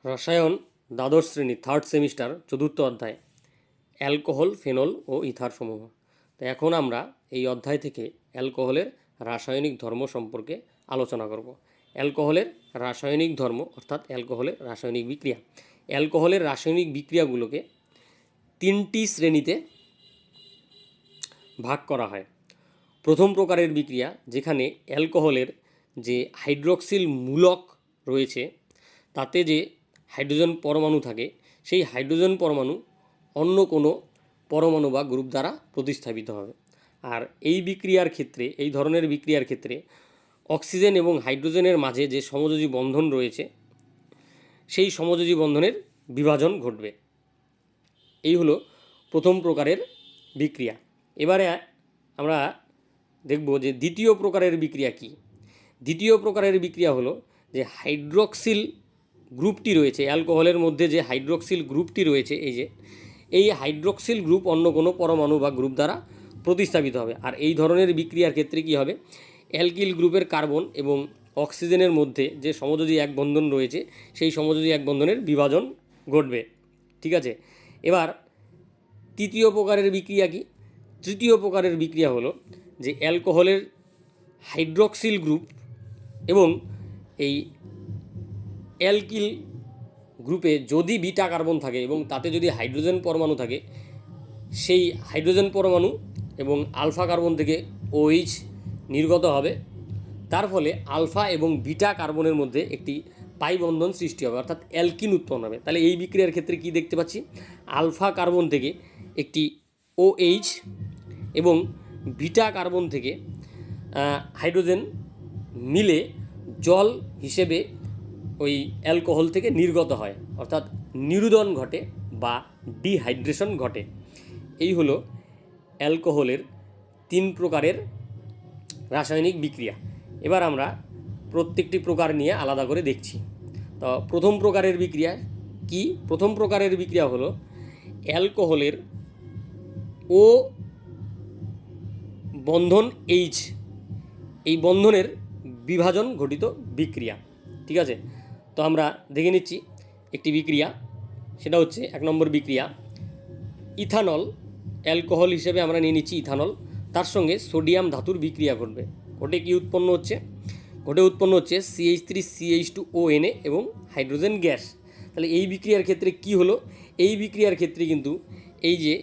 রসায়ন দ্বাদশ শ্রেণী থার্ড সেমিস্টার চতুর্থ অধ্যায় অ্যালকোহল, ফেনল ও ইথার সমূহ। তো এখন আমরা এই অধ্যায় থেকে অ্যালকোহলের রাসায়নিক ধর্ম সম্পর্কে আলোচনা করব। অ্যালকোহলের রাসায়নিক ধর্ম অর্থাৎ অ্যালকোহলের রাসায়নিক বিক্রিয়া। অ্যালকোহলের রাসায়নিক বিক্রিয়াগুলোকে তিনটি শ্রেণীতে ভাগ করা হয়। প্রথম প্রকারের বিক্রিয়া, যেখানে অ্যালকোহলের যে হাইড্রক্সিল মূলক রয়েছে তাতে যে হাইড্রোজেন পরমাণু থাকে, সেই হাইড্রোজেন পরমাণু অন্য কোনো পরমাণু বা গ্রুপ দ্বারা প্রতিস্থাপিত হবে। আর এই বিক্রিয়ার ক্ষেত্রে, এই ধরনের বিক্রিয়ার ক্ষেত্রে অক্সিজেন এবং হাইড্রোজেনের মাঝে যে সমযোজী বন্ধন রয়েছে সেই সমযোজী বন্ধনের বিভাজন ঘটবে। এই হলো প্রথম প্রকারের বিক্রিয়া। এবারে আমরা দেখব যে দ্বিতীয় প্রকারের বিক্রিয়া কী। দ্বিতীয় প্রকারের বিক্রিয়া হলো যে হাইড্রক্সিল গ্রুপটি রয়েছে, অ্যালকোহলের মধ্যে যে হাইড্রক্সিল গ্রুপটি রয়েছে, এই হাইড্রক্সিল গ্রুপ অন্য কোনো পরমাণু বা গ্রুপ দ্বারা প্রতিস্থাপিত হবে। আর এই ধরনের বিক্রিয়ার ক্ষেত্রে কী হবে, অ্যালকিল গ্রুপের কার্বন এবং অক্সিজেনের মধ্যে যে সমযোজী এক বন্ধন রয়েছে সেই সমযোজী এক বন্ধনের বিভাজন ঘটবে। ঠিক আছে, এবার তৃতীয় প্রকারের বিক্রিয়া কি? তৃতীয় প্রকারের বিক্রিয়া হলো যে অ্যালকোহলের হাইড্রক্সিল গ্রুপ এবং এই অ্যালকিল গ্রুপে যদি বিটা কার্বন থাকে এবং তাতে যদি হাইড্রোজেন পরমাণু থাকে, সেই হাইড্রোজেন পরমাণু এবং আলফা কার্বন থেকে OH নির্গত হবে। তার ফলে আলফা এবং বিটা কার্বনের মধ্যে একটি পাই বন্ধন সৃষ্টি হবে, অর্থাৎ অ্যালকিন উৎপন্ন হবে। তাহলে এই বিক্রিয়ার ক্ষেত্রে কি দেখতে পাচ্ছি, আলফা কার্বন থেকে একটি OH এবং বিটা কার্বন থেকে হাইড্রোজেন মিলে জল হিসেবে ওই অ্যালকোহল থেকে নির্গত হয়, অর্থাৎ নিরুদন ঘটে বা ডিহাইড্রেশন ঘটে। এই হলো অ্যালকোহলের তিন প্রকারের রাসায়নিক বিক্রিয়া। এবার আমরা প্রত্যেকটি প্রকার নিয়ে আলাদা করে দেখছি। তো প্রথম প্রকারের বিক্রিয়া কি? প্রথম প্রকারের বিক্রিয়া হলো অ্যালকোহলের ও বন্ধন H, এই বন্ধনের বিভাজন ঘটিত বিক্রিয়া। ঠিক আছে, তো আমরা দেখে নিচ্ছি একটি বিক্রিয়া, সেটা হচ্ছে এক নম্বর বিক্রিয়া ইথানল। অ্যালকোহল হিসেবে আমরা নিয়ে নিচ্ছি ইথানল, তার সঙ্গে সোডিয়াম ধাতুর বিক্রিয়া ঘটবে। ঘটে কি উৎপন্ন হচ্ছে? উৎপন্ন হচ্ছে CH3CH2ONA এবং হাইড্রোজেন গ্যাস। তাহলে এই বিক্রিয়ার ক্ষেত্রে কি হলো? এই বিক্রিয়ার ক্ষেত্রে কিন্তু এই যে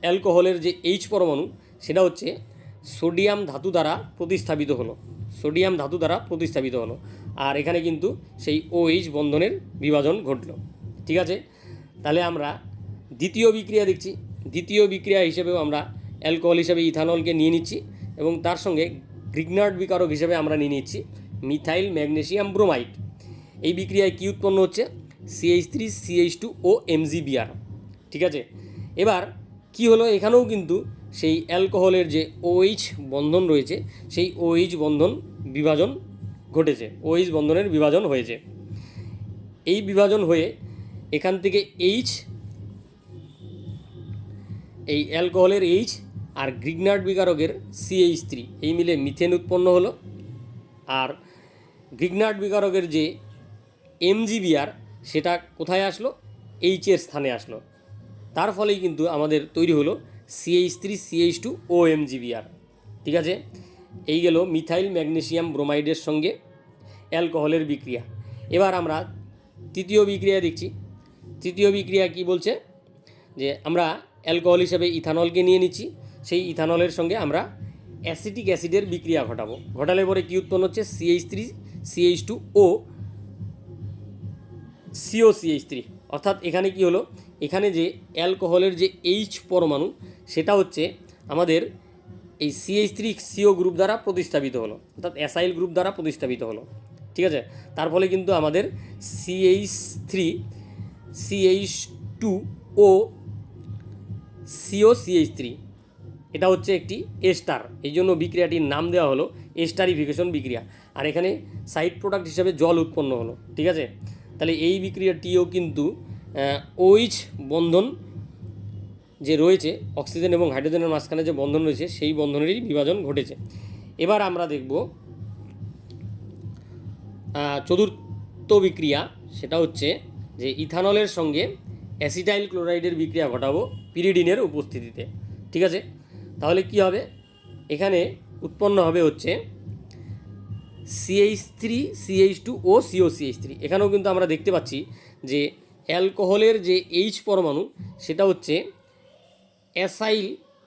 অ্যালকোহলের যে H পরমাণু, সেটা হচ্ছে সোডিয়াম ধাতু দ্বারা প্রতিস্থাপিত হলো, সোডিয়াম ধাতু দ্বারা প্রতিস্থাপিত হলো। আর এখানে কিন্তু সেই OH বন্ধনের বিভাজন ঘটলো। ঠিক আছে, তাহলে আমরা দ্বিতীয় বিক্রিয়া দেখছি। দ্বিতীয় বিক্রিয়া হিসেবেও আমরা অ্যালকোহল হিসেবে ইথানলকে নিয়ে নিচ্ছি এবং তার সঙ্গে গ্রিগনার্ড বিকারক হিসেবে আমরা নিয়ে নিচ্ছি মিথাইল ম্যাগনেসিয়াম ব্রোমাইড। এই বিক্রিয়ায় কি উৎপন্ন হচ্ছে? CH3CH2O MgBr। ঠিক আছে, এবার কি হলো, এখানেও কিন্তু সেই অ্যালকোহলের যে OH বন্ধন রয়েছে সেই OH বন্ধন বিভাজন ঘটেছে, OH বন্ধনের বিভাজন হয়েছে। এই বিভাজন হয়ে এখান থেকে H, এই অ্যালকোহলের H আর গ্রিগনার্ড বিকারকের CH3 এই মিলে মিথেন উৎপন্ন হলো। আর গ্রিগনার্ড বিকারকের যে MgBr সেটা কোথায় আসলো? H এর স্থানে আসলো। তার ফলেই কিন্তু আমাদের তৈরি হলো CH3CH2O MgBr। ঠিক আছে, এই গেল মিথাইল ম্যাগনেসিয়াম ব্রোমাইডের সঙ্গে অ্যালকোহলের বিক্রিয়া। এবার আমরা তৃতীয় বিক্রিয়া দেখছি। তৃতীয় বিক্রিয়া কি বলছে, যে আমরা অ্যালকোহল হিসেবে ইথানলকে নিয়ে নিচ্ছি, সেই ইথানলের সঙ্গে আমরা অ্যাসিটিক অ্যাসিডের বিক্রিয়া ঘটাবো। ঘটালে পরে কী উৎপন্ন হচ্ছে? CH3CH2O COCH3। অর্থাৎ এখানে কি হলো, এখানে যে অ্যালকোহলের যে H পরমাণু সেটা হচ্ছে আমাদের এই CH3CO গ্রুপ দ্বারা প্রতিস্থাপিত হলো, অর্থাৎ অ্যাসাইল গ্রুপ দ্বারা প্রতিস্থাপিত হলো। ঠিক আছে, তার ফলে কিন্তু আমাদের CH3CH2O COCH3 এটা হচ্ছে একটি এস্টার, এই জন্য বিক্রিয়াটির নাম দেওয়া হলো এস্টারিফিকেশন বিক্রিয়া। আর এখানে সাইড প্রোডাক্ট হিসাবে জল উৎপন্ন হলো। ঠিক আছে, তাহলে এই বিক্রিয়াটিও কিন্তু OH বন্ধন যে রয়েছে, অক্সিজেন এবং হাইড্রোজেনের মাঝখানে যে বন্ধন রয়েছে সেই বন্ধনেরই বিভাজন ঘটেছে। এবার আমরা দেখব চতুর্থ বিক্রিয়া, সেটা হচ্ছে যে ইথানলের সঙ্গে অ্যাসিটাইল ক্লোরাইডের বিক্রিয়া ঘটাবো পিরিডিনের উপস্থিতিতে। ঠিক আছে, তাহলে কি হবে, এখানে উৎপন্ন হবে হচ্ছে CH3 CH2 ও COCH3। এখানেও কিন্তু আমরা দেখতে পাচ্ছি যে অ্যালকোহলের যে H পরমাণু সেটা হচ্ছে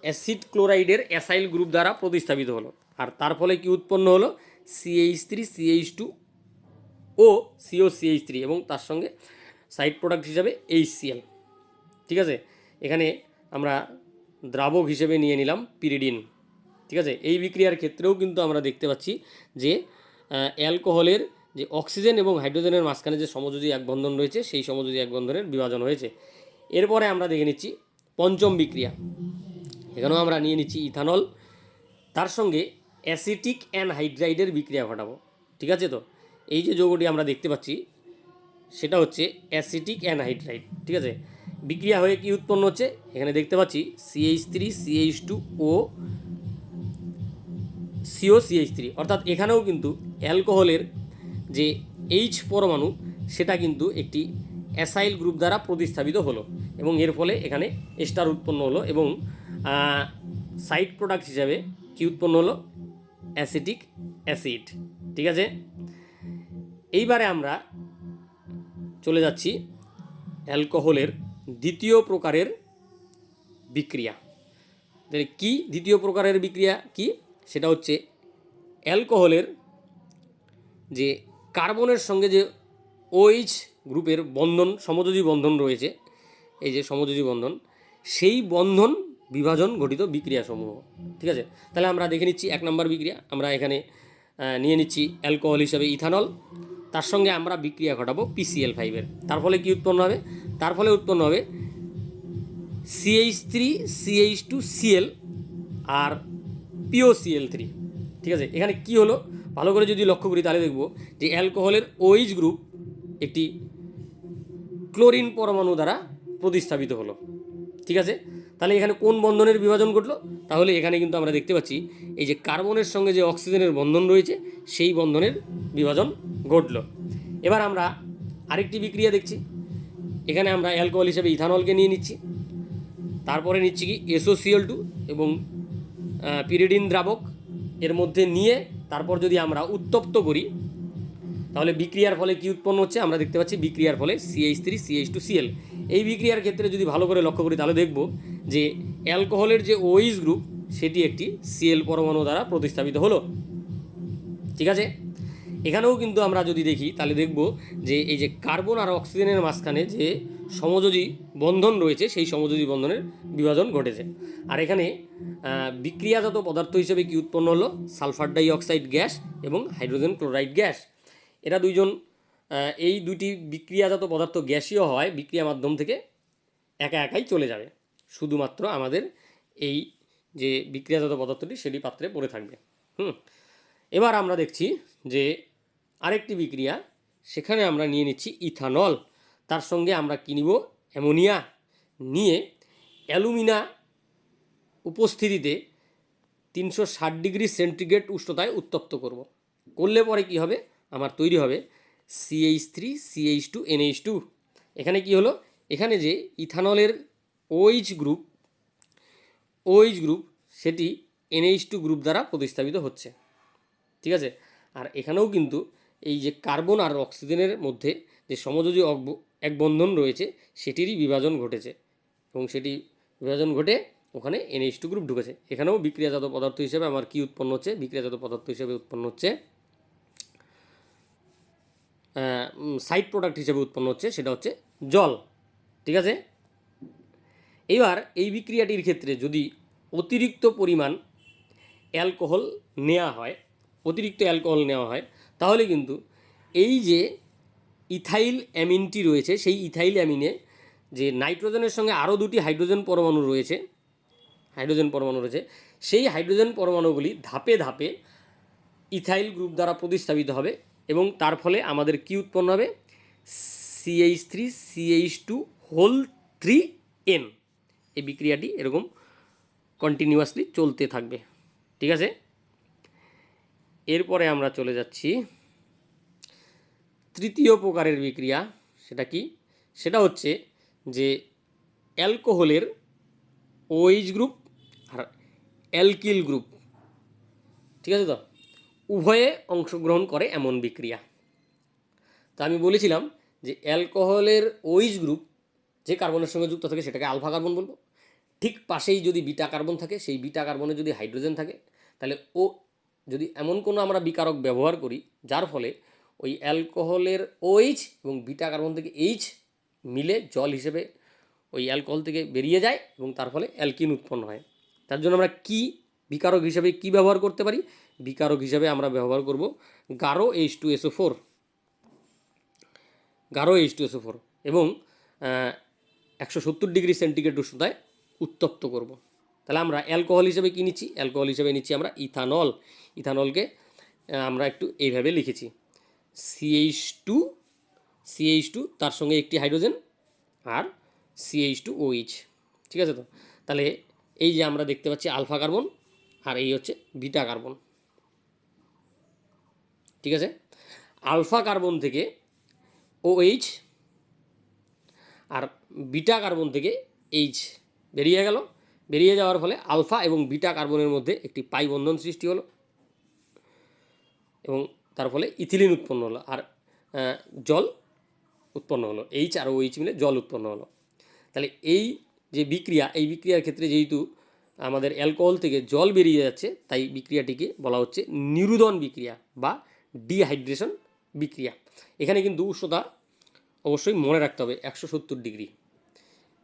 অ্যাসিড ক্লোরাইডের অ্যাসাইল গ্রুপ দ্বারা প্রতিস্থাপিত হলো, আর তার ফলে কি উৎপন্ন হলো CH3 CH2 ও COCH3 এবং তার সঙ্গে সাইড প্রোডাক্ট হিসাবে HCl। ঠিক আছে, এখানে আমরা দ্রাবক হিসেবে নিয়ে নিলাম পিরিডিন। ঠিক আছে, এই বিক্রিয়ার ক্ষেত্রেও কিন্তু আমরা দেখতে পাচ্ছি যে অ্যালকোহলের যে অক্সিজেন এবং হাইড্রোজেনের মাঝখানে যে সমযোজী এক বন্ধন রয়েছে সেই সমযোজী এক বন্ধনের বিভাজন হয়েছে। এরপরে আমরা দেখে নিচ্ছি পঞ্চম বিক্রিয়া। এখানেও আমরা নিয়ে নিচ্ছি ইথানল, তার সঙ্গে অ্যাসিটিক অ্যানহাইড্রাইডের বিক্রিয়া ঘটাবো। ঠিক আছে, তো এই যে যৌগটি আমরা দেখতে পাচ্ছি সেটা হচ্ছে অ্যাসিটিক অ্যানহাইড্রাইড। ঠিক আছে, বিক্রিয়া হয়ে কি উৎপন্ন হচ্ছে, এখানে দেখতে পাচ্ছি CH3 CH2 ও COCH3, অর্থাৎ এখানেও কিন্তু অ্যালকোহলের যে H পরমাণু সেটা কিন্তু একটি অ্যাসাইল গ্রুপ দ্বারা প্রতিস্থাপিত হলো এবং এর ফলে এখানে এস্টার উৎপন্ন হলো এবং সাইড প্রোডাক্ট হিসাবে কি উৎপন্ন হলো, অ্যাসিটিক অ্যাসিড। ঠিক আছে, এইবারে আমরা চলে যাচ্ছি অ্যালকোহলের দ্বিতীয় প্রকারের বিক্রিয়া। কি দ্বিতীয় প্রকারের বিক্রিয়া কি, সেটা হচ্ছে অ্যালকোহলের যে কার্বনের সঙ্গে যে OH গ্রুপের বন্ধন, সমযোজী বন্ধন রয়েছে, এই যে সমযোজী বন্ধন, সেই বন্ধন বিভাজন ঘটিত বিক্রিয়াসমূহ। ঠিক আছে, তাহলে আমরা দেখে নিচ্ছি 1 নম্বর বিক্রিয়া। আমরা এখানে নিয়ে নিচ্ছি অ্যালকোহল হিসাবে ইথানল, তার সঙ্গে আমরা বিক্রিয়া ঘটাবো PCl5-এর। তার ফলে কি উৎপন্ন হবে, তার ফলে উৎপন্ন হবে CH3CH2Cl আর POCl3। ঠিক আছে, এখানে কি হলো ভালো করে যদি লক্ষ্য করি তাহলে দেখব যে অ্যালকোহলের OH গ্রুপ একটি ক্লোরিন পরমাণু দ্বারা প্রতিস্থাপিত হলো। ঠিক আছে, তাহলে এখানে কোন বন্ধনের বিভাজন ঘটলো, তাহলে এখানে কিন্তু আমরা দেখতে পাচ্ছি এই যে কার্বনের সঙ্গে যে অক্সিজেনের বন্ধন রয়েছে সেই বন্ধনের বিভাজন ঘটলো। এবার আমরা আরেকটি বিক্রিয়া দেখছি। এখানে আমরা অ্যালকোহল হিসেবে ইথানলকে নিয়ে নিচ্ছি, তারপরে নিচ্ছি কি SOCl2 এবং পিরিডিন দ্রাবক এর মধ্যে নিয়ে তারপর যদি আমরা উত্তপ্ত করি তাহলে বিক্রিয়ার ফলে কি উৎপন্ন হচ্ছে, আমরা দেখতে পাচ্ছি বিক্রিয়ার ফলে CH3CH2Cl। এই বিক্রিয়ার ক্ষেত্রে যদি ভালো করে লক্ষ্য করি তাহলে দেখব যে অ্যালকোহলের যে OH গ্রুপ সেটি একটি Cl পরমাণু দ্বারা প্রতিস্থাপিত হলো। ঠিক আছে, এখানেও কিন্তু আমরা যদি দেখি তাহলে দেখব যে এই যে কার্বন আর অক্সিজেনের মাঝখানে যে সমযোজী বন্ধন রয়েছে সেই সমযোজী বন্ধনের বিভাজন ঘটেছে। আর এখানে বিক্রিয়াজাত পদার্থ হিসেবে কি উৎপন্ন হলো, সালফার ডাই অক্সাইড গ্যাস এবং হাইড্রোজেন ক্লোরাইড গ্যাস। এরা দুইজন এই দুটি বিক্রিয়াজাত পদার্থ গ্যাসীয় হওয়ায় বিক্রিয়া মাধ্যম থেকে একা একাই চলে যাবে, শুধুমাত্র আমাদের এই যে বিক্রিয়াজাত পদার্থটি সেটি পাত্রে পড়ে থাকবে। এবার আমরা দেখছি যে আরেকটি বিক্রিয়া, সেখানে আমরা নিয়ে নিচ্ছি ইথানল, তার সঙ্গে আমরা কি নিব, অ্যামোনিয়া নিয়ে অ্যালুমিনা উপস্থিতিতে 360 ডিগ্রি সেন্টিগ্রেড উষ্ণতায় উত্তপ্ত করলে পরে কি হবে, আমার তৈরি হবে CH3CH2NH2। এখানে কি হলো, এখানে যে ইথানলের OH গ্রুপ সেটি NH2 গ্রুপ দ্বারা প্রতিস্থাপিত হচ্ছে। ঠিক আছে, আর এখানেও কিন্তু এই যে কার্বন আর অক্সিজেনের মধ্যে যে সমযোজী এক বন্ধন রয়েছে সেটিরই বিভাজন ঘটেছে এবং সেটি বিভাজন ঘটে ওখানে NH2 গ্রুপ ঢুকেছে। এখানেও বিক্রিয়াজাত পদার্থ হিসেবে আমার কি উৎপন্ন হচ্ছে, বিক্রিয়াজাত পদার্থ হিসেবে উৎপন্ন হচ্ছে সাইড প্রোডাক্ট হিসেবে উৎপন্ন হচ্ছে সেটা হচ্ছে জল। ঠিক আছে, এবার এই বিক্রিয়াটির ক্ষেত্রে যদি অতিরিক্ত পরিমাণ অ্যালকোহল নেওয়া হয় তাহলে কিন্তু এই যে ইথাইল অ্যামিনটি রয়েছে সেই ইথাইল অ্যামিনে যে নাইট্রোজেনের সঙ্গে আরও দুটি হাইড্রোজেন পরমাণু রয়েছে সেই হাইড্রোজেন পরমাণুগুলি ধাপে ধাপে ইথাইল গ্রুপ দ্বারা প্রতিস্থাপিত হবে এবং তার ফলে আমাদের কি উৎপন্ন হবে, CH3CH2 3N। এই বিক্রিয়াটি এরকম কন্টিনিউয়াসলি চলতে থাকবে। ঠিক আছে, এরপরে আমরা চলে যাচ্ছি তৃতীয় প্রকারের বিক্রিয়া সেটা কি, সেটা হচ্ছে যে অ্যালকোহলের OH গ্রুপ আর অ্যালকিল গ্রুপ, ঠিক আছে তো, উভয়ে অংশগ্রহণ করে এমন বিক্রিয়া। তা আমি বলেছিলাম যে অ্যালকোহলের OH গ্রুপ যে কার্বনের সঙ্গে যুক্ত থাকে সেটাকে আলফা কার্বন বলবো। ঠিক পাশেই যদি বিটা কার্বন থাকে, সেই বিটা কার্বনে যদি হাইড্রোজেন থাকে, তাহলে যদি এমন কোনো আমরা বিকারক ব্যবহার করি যার ফলে ওই অ্যালকোহলের OH এবং বিটা কার্বন থেকে H মিলে জল হিসেবে ওই অ্যালকোহল থেকে বেরিয়ে যায় এবং তার ফলে অ্যালকিন উৎপন্ন হয়, তার জন্য আমরা কি বিকারক হিসাবে কি ব্যবহার করতে পারি? বিকারক হিসাবে আমরা ব্যবহার করব গাঢ় H2SO4, গাঢ় H2SO4 এবং 170°C উষ্ণতায় উত্তপ্ত করব। তাহলে আমরা অ্যালকোহল হিসেবে কী নিচ্ছি? অ্যালকোহল হিসেবে নিচ্ছি আমরা ইথানল। ইথানলকে আমরা একটু এইভাবে লিখেছি, CH2 তার সঙ্গে একটি হাইড্রোজেন আর CH2OH, ঠিক আছে তো। তাহলে এই যে আমরা দেখতে পাচ্ছি আলফা কার্বন আর এই হচ্ছে বিটা কার্বন, ঠিক আছে। আলফা কার্বন থেকে OH আর বিটা কার্বন থেকে H বেরিয়ে গেল। বেরিয়ে যাওয়ার ফলে আলফা এবং বিটা কার্বনের মধ্যে একটি পাই বন্ধন সৃষ্টি হলো এবং তার ফলে ইথিলিন উৎপন্ন হলো আর জল উৎপন্ন হলো, H আর OH মিলে জল উৎপন্ন হলো। তাহলে এই যে বিক্রিয়া, এই বিক্রিয়ার ক্ষেত্রে যেহেতু আমাদের অ্যালকোহল থেকে জল বেরিয়ে যাচ্ছে, তাই বিক্রিয়াটিকে বলা হচ্ছে নিরুদন বিক্রিয়া বা ডিহাইড্রেশন বিক্রিয়া। এখানে কিন্তু উষ্ণতা অবশ্যই মনে রাখতে হবে 170°।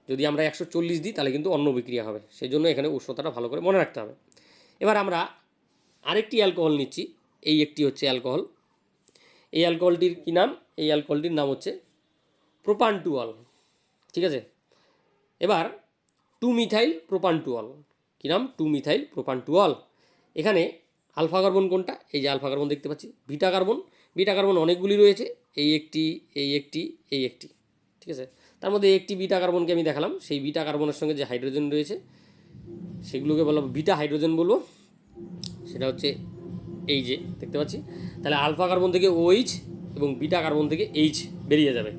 যদি আমরা 140 দিই তাহলে কিন্তু অন্য বিক্রিয়া হবে, সেই জন্য এখানে উষ্ণতাটা ভালো করে মনে রাখতে হবে। এবার আমরা আরেকটি অ্যালকোহল নিচ্ছি, এই একটি হচ্ছে অ্যালকোহল। এই অ্যালকোহলটির কী নাম? এই অ্যালকোহলটির নাম হচ্ছে প্রোপানটুঅল, ঠিক আছে। এবার 2-মিথাইল প্রোপানটুঅল, কী নাম? 2-মিথাইল প্রোপানটুঅল। এখানে আলফা কার্বন কোনটা? এই যে আলফা কার্বন দেখতে পাচ্ছি। বিটা কার্বন, বিটা কার্বন অনেকগুলি রয়েছে, এই একটি, এই একটি, এই একটি, ঠিক আছে। তার মধ্যে একটি বিটা কার্বনকে আমি দেখালাম, সেই বিটা কার্বনের সঙ্গে যে হাইড্রোজেন রয়েছে সেগুলোকে বলবো বিটা হাইড্রোজেন বলবো, সেটা হচ্ছে এই যে দেখতে পাচ্ছি। তাহলে আলফা কার্বন থেকে OH এবং বিটা কার্বন থেকে H বেরিয়ে যাবে,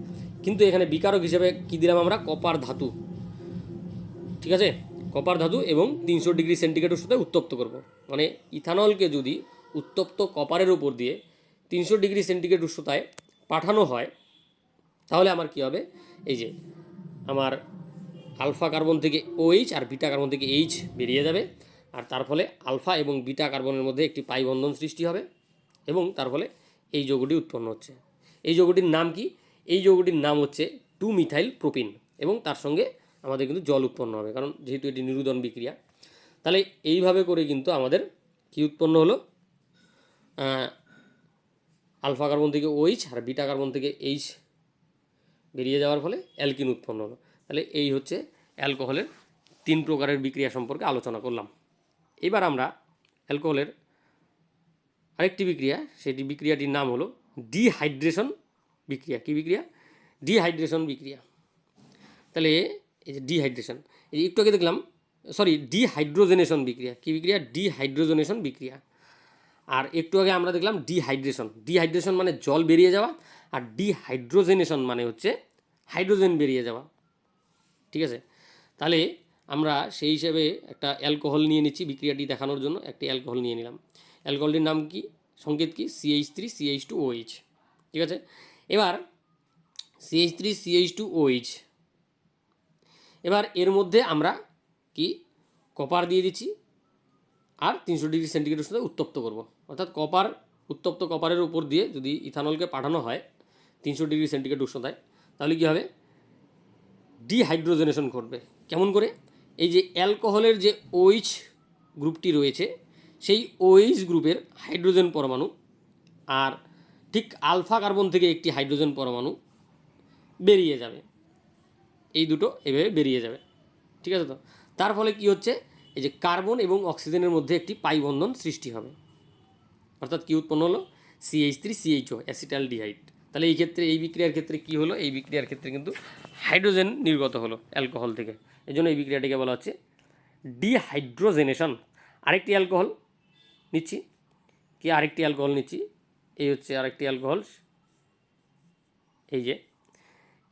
কিন্তু এখানে বিকারক হিসেবে কী দিলাম আমরা? কপার ধাতু, ঠিক আছে। কপার ধাতু এবং 300°C উষ্ণতায় উত্তপ্ত করব। মানে ইথানলকে যদি উত্তপ্ত কপারের উপর দিয়ে 300°C উষ্ণতায় পাঠানো হয় তাহলে আমার কী হবে? এই যে আমার আলফা কার্বন থেকে OH আর বিটা কার্বন থেকে H বেরিয়ে যাবে আর তার ফলে আলফা এবং বিটা কার্বনের মধ্যে একটি পাই বন্ধন সৃষ্টি হবে এবং তার ফলে এই যৌগটি উৎপন্ন হচ্ছে। এই যৌগটির নাম কি? এই যৌগটির নাম হচ্ছে 2-মিথাইল প্রোপিন এবং তার সঙ্গে আমাদের কিন্তু জল উৎপন্ন হবে, কারণ যেহেতু এটি নিরুদন বিক্রিয়া। তাহলে এইভাবে করে কিন্তু আমাদের কি উৎপন্ন হলো? আলফা কার্বন থেকে OH আর বিটা কার্বন থেকে H বেরিয়ে যাওয়ার ফলে অ্যালকিন উৎপন্ন হলো। তাহলে এই হচ্ছে অ্যালকোহলের 3 প্রকারের বিক্রিয়া সম্পর্কে আলোচনা করলাম। এবার আমরা অ্যালকোহলের আরেকটি বিক্রিয়া, সেটি বিক্রিয়াটির নাম হলো ডিহাইড্রেশন বিক্রিয়া। কী বিক্রিয়া? ডিহাইড্রেশন বিক্রিয়া। তাহলে এই যে ডিহাইড্রেশন, এই যে একটু আগে দেখলাম, সরি, ডিহাইড্রোজেনেশন বিক্রিয়া। কী বিক্রিয়া? ডিহাইড্রোজেনেশন বিক্রিয়া। আর একটু আগে আমরা দেখলাম ডিহাইড্রেশন। ডিহাইড্রেশন মানে জল বেরিয়ে যাওয়া, আর ডিহাইড্রোজেনেশন মানে হচ্ছে হাইড্রোজেন বেরিয়ে যাওয়া, ঠিক আছে। তাহলে আমরা সেই হিসেবে একটা অ্যালকোহল নিয়ে নিচ্ছি বিক্রিয়াটি দেখানোর জন্য। একটি অ্যালকোহল নিয়ে নিলাম। অ্যালকোহলটির নাম কি? সংকেত কি? CH3CH2OH, ঠিক আছে। এবার CH3CH2OH, এবার এর মধ্যে আমরা কি কপার দিয়ে দিচ্ছি আর 300°C উষ্ণতায় উত্তপ্ত করব। অর্থাৎ কপার, উত্তপ্ত কপারের উপর দিয়ে যদি ইথানলকে পাঠানো হয় 300°C উষ্ণতায়, তাহলে কী হবে? ডিহাইড্রোজেনেশন ঘটবে। কেমন করে? এই যে অ্যালকোহলের যে OH গ্রুপটি রয়েছে সেই OH গ্রুপের হাইড্রোজেন পরমাণু আর ঠিক আলফা কার্বন থেকে একটি হাইড্রোজেন পরমাণু বেরিয়ে যাবে, এই দুটো এভাবে বেরিয়ে যাবে, ঠিক আছে তো। তার ফলে কি হচ্ছে? এই যে কার্বন এবং অক্সিজেনের মধ্যে একটি পাই বন্ধন সৃষ্টি হবে, অর্থাৎ কী উৎপন্ন হলো? CH3CHO, acetaldehyde. তাহলে এই ক্ষেত্রে, এই বিক্রিয়ার ক্ষেত্রে কী হলো? এই বিক্রিয়ার ক্ষেত্রে কিন্তু হাইড্রোজেন নির্গত হলো অ্যালকোহল থেকে, এই জন্য এই বিক্রিয়াটিকে বলা হচ্ছে ডিহাইড্রোজেনেশন। আরেকটি অ্যালকোহল নিচ্ছি, কি আরেকটি অ্যালকোহল নিচ্ছি, এই হচ্ছে আরেকটি অ্যালকোহল, এই যে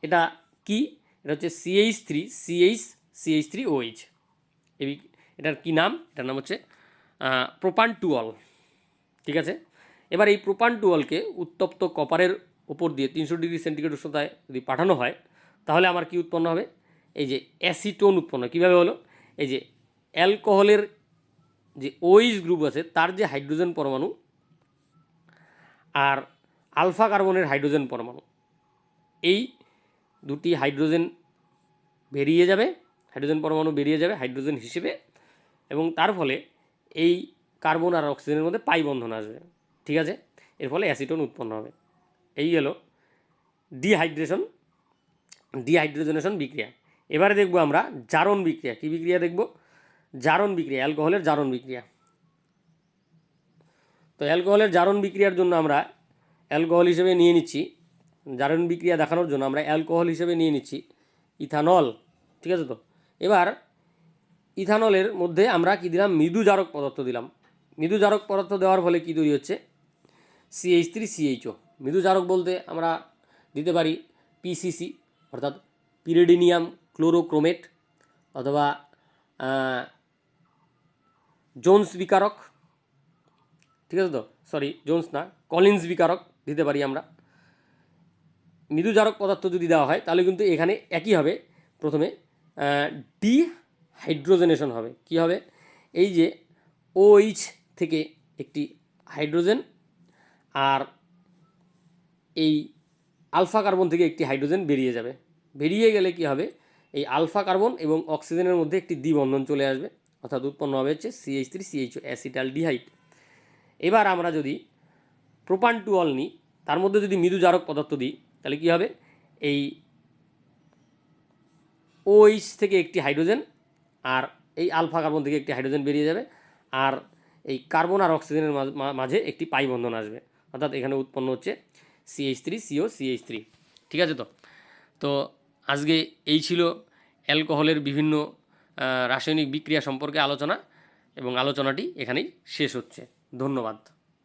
এটা কি, এটা হচ্ছে CH3OH। এটার কি নাম, এটার নাম হচ্ছে প্রোপানটুঅল। ঠিক আছে, এবার এই প্রোপানটুঅলকে উত্তপ্ত কপারের ওপর দিয়ে 300 ডিগ্রি সেন্টিগ্রেড উষ্ণতায় যদি পাঠানো হয়, তাহলে আমার কি উৎপন্ন হবে, এই যে অ্যাসিটোন উৎপন্ন। কীভাবে হলো, এই যে অ্যালকোহলের যে OH গ্রুপ আছে তার যে হাইড্রোজেন পরমাণু আর আলফা কার্বনের হাইড্রোজেন পরমাণু, এই দুটি হাইড্রোজেন বেরিয়ে যাবে, হাইড্রোজেন পরমাণু বেরিয়ে যাবে হাইড্রোজেন হিসেবে, এবং তার ফলে এই কার্বন আর অক্সিজেনের মধ্যে পাই বন্ধন আসবে। ঠিক আছে, এর ফলে অ্যাসিটোন উৎপন্ন হবে। এই হলো ডিহাইড্রোজেনেশন বিক্রিয়া। এবারে দেখব আমরা জারণ বিক্রিয়া। কী বিক্রিয়া দেখব, জারণ বিক্রিয়া, অ্যালকোহলের জারণ বিক্রিয়া। তো অ্যালকোহলের জারণ বিক্রিয়ার জন্য আমরা অ্যালকোহল হিসেবে নিয়ে নিচ্ছি, জারণ বিক্রিয়া দেখানোর জন্য আমরা অ্যালকোহল হিসেবে নিয়ে নিচ্ছি ইথানল। ঠিক আছে, তো এবার ইথানলের মধ্যে আমরা কি দিলাম, মৃদু জারক পদার্থ দিলাম। মৃদু জারক পদার্থ দেওয়ার ফলে কী তৈরি হচ্ছে, CH3CHO। মৃদু জারক বলতে আমরা দিতে পারি PCC অর্থাৎ পিরিডিনিয়াম ক্লোরোক্রোমেট, অথবা জোন্স বিকারক। ঠিক আছে, তো সরি জোন্স না, কলিন্স বিকারক দিতে পারি আমরা। মৃদু জারক পদার্থ যদি দেওয়া হয় তাহলে কিন্তু এখানে একই হবে, প্রথমে ডিহাইড্রোজেনেশন হবে। কি হবে, এই যে OH থেকে একটি হাইড্রোজেন আর এই আলফা কার্বন থেকে একটি হাইড্রোজেন বেরিয়ে যাবে। বেরিয়ে গেলে কি হবে, এই আলফা কার্বন এবং অক্সিজেনের মধ্যে একটি দ্বিবন্ধন চলে আসবে, অর্থাৎ উৎপন্ন হবে হচ্ছে CH3CHO, অ্যাসিটালডিহাইড। এবার আমরা যদি প্রোপানটুঅল নিই, তার মধ্যে যদি মৃদু জারক পদার্থ দিই, তাহলে কি হবে, এই OH থেকে একটি হাইড্রোজেন আর এই আলফা কার্বন থেকে একটি হাইড্রোজেন বেরিয়ে যাবে, আর এই কার্বন আর অক্সিজেনের মাঝে একটি পাই বন্ধন আসবে, অর্থাৎ এখানে উৎপন্ন হচ্ছে CH3COCH3। ঠিক আছে, তো তো আজকে এই ছিল অ্যালকোহলের বিভিন্ন রাসায়নিক বিক্রিয়া সম্পর্কে আলোচনা, এবং আলোচনাটি এখানেই শেষ হচ্ছে। ধন্যবাদ।